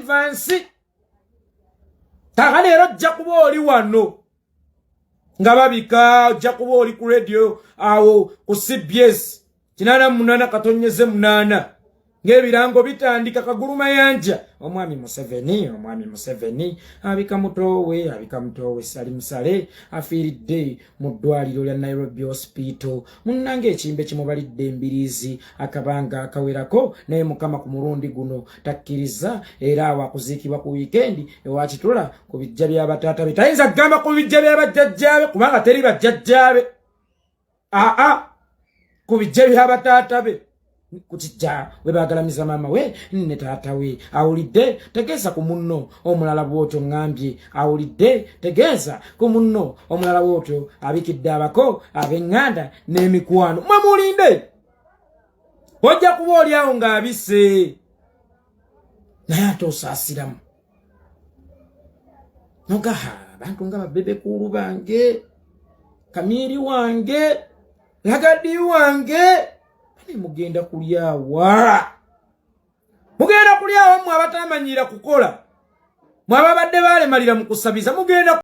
advance takalero jakuba oli wano ngababika jakuba oli ku radio awo ku CBS kinana munana katonyeze munana ngebirango bitandika kaguluma yanja omwami Museveni abika mutowe sali musale afiridde mu ddwaliro lya Nairobi Hospital munnange ekimbe kimubalidde embirizi akabanga akawerako naye mukama ku mulundi guno takkiriza era awakuziikibwa ku weekend ewakitula ku bijja by'abataata be tayinza kugamba ku bijja by'abajjajjaabe kubanga teri bajjajjaabe ku bijja by'abataata be kutijja webagalamiza mama we ne taata we awulidde tegeza ku munno omulala bwotyo ngambye awulidde tegeza ku munno omulala bwotyo abikidde abako abenganda n'emikwano mwamulinde ojja kuba oli awo ng'abise naye ate osaasiramu nogaha abantu nga babebe kulu bange Kamiri wange Lagadi wange mugenda kulyawa mwabatamanyira kukola mwababadde balemalira mu kusabiza mugenda